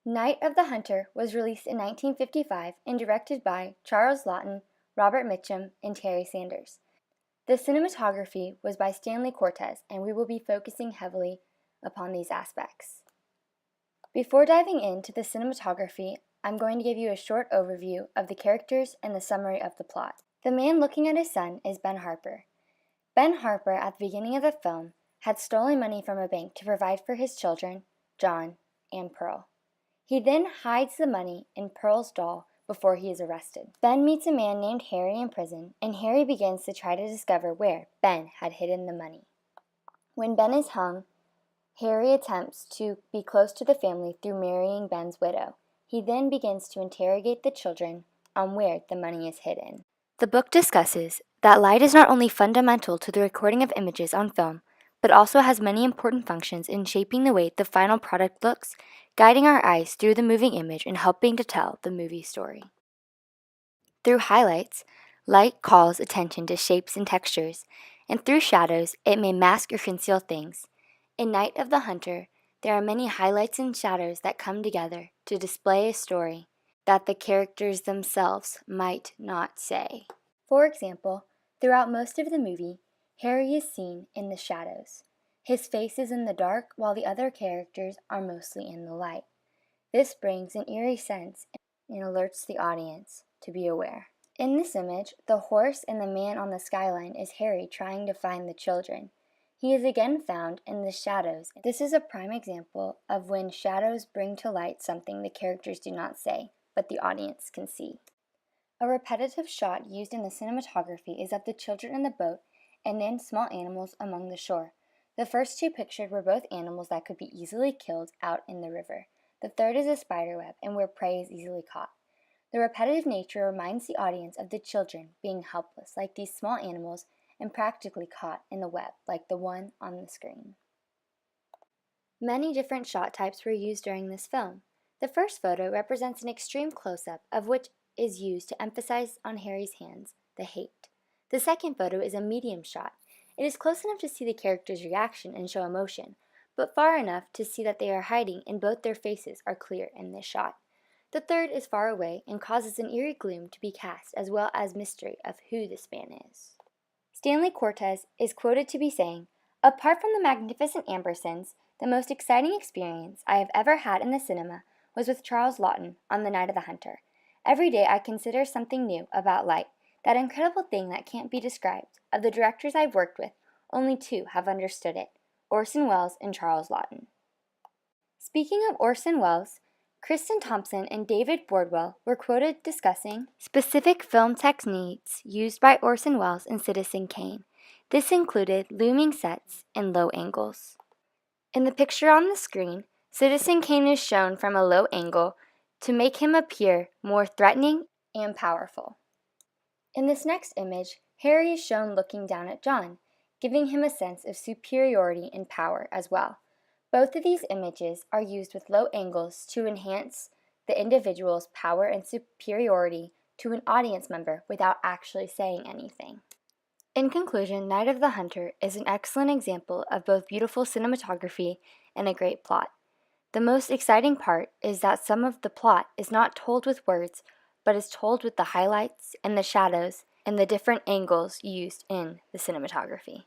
Night of the Hunter was released in 1955 and directed by Charles Laughton, Robert Mitchum, and Terry Sanders. The cinematography was by Stanley Cortez, and we will be focusing heavily upon these aspects. Before diving into the cinematography, I'm going to give you a short overview of the characters and the summary of the plot. The man looking at his son is Ben Harper. Ben Harper, at the beginning of the film, had stolen money from a bank to provide for his children, John and Pearl. He then hides the money in Pearl's doll before he is arrested. Ben meets a man named Harry in prison, and Harry begins to try to discover where Ben had hidden the money. When Ben is hung, Harry attempts to be close to the family through marrying Ben's widow. He then begins to interrogate the children on where the money is hidden. The book discusses that light is not only fundamental to the recording of images on film, but also has many important functions in shaping the way the final product looks, guiding our eyes through the moving image and helping to tell the movie story. Through highlights, light calls attention to shapes and textures, and through shadows, it may mask or conceal things. In Night of the Hunter, there are many highlights and shadows that come together to display a story that the characters themselves might not say. For example, throughout most of the movie, Harry is seen in the shadows. His face is in the dark while the other characters are mostly in the light. This brings an eerie sense and alerts the audience to be aware. In this image, the horse and the man on the skyline is Harry trying to find the children. He is again found in the shadows. This is a prime example of when shadows bring to light something the characters do not say, but the audience can see. A repetitive shot used in the cinematography is of the children in the boat and then small animals among the shore. The first two pictured were both animals that could be easily killed out in the river. The third is a spider web and where prey is easily caught. The repetitive nature reminds the audience of the children being helpless like these small animals and practically caught in the web like the one on the screen. Many different shot types were used during this film. The first photo represents an extreme close-up of which is used to emphasize on Harry's hands the hate. The second photo is a medium shot. It is close enough to see the character's reaction and show emotion, but far enough to see that they are hiding and both their faces are clear in this shot. The third is far away and causes an eerie gloom to be cast as well as mystery of who this man is. Stanley Cortez is quoted to be saying, "Apart from the magnificent Ambersons, the most exciting experience I have ever had in the cinema was with Charles Laughton on The Night of the Hunter. Every day I consider something new about light, that incredible thing that can't be described. Of the directors I've worked with, only two have understood it, Orson Welles and Charles Laughton." Speaking of Orson Welles, Kristen Thompson and David Bordwell were quoted discussing specific film techniques used by Orson Welles in Citizen Kane. This included looming sets and low angles. In the picture on the screen, Citizen Kane is shown from a low angle to make him appear more threatening and powerful. In this next image, Harry is shown looking down at John, giving him a sense of superiority and power as well. Both of these images are used with low angles to enhance the individual's power and superiority to an audience member without actually saying anything. In conclusion, Night of the Hunter is an excellent example of both beautiful cinematography and a great plot. The most exciting part is that some of the plot is not told with words, but is told with the highlights and the shadows and the different angles used in the cinematography.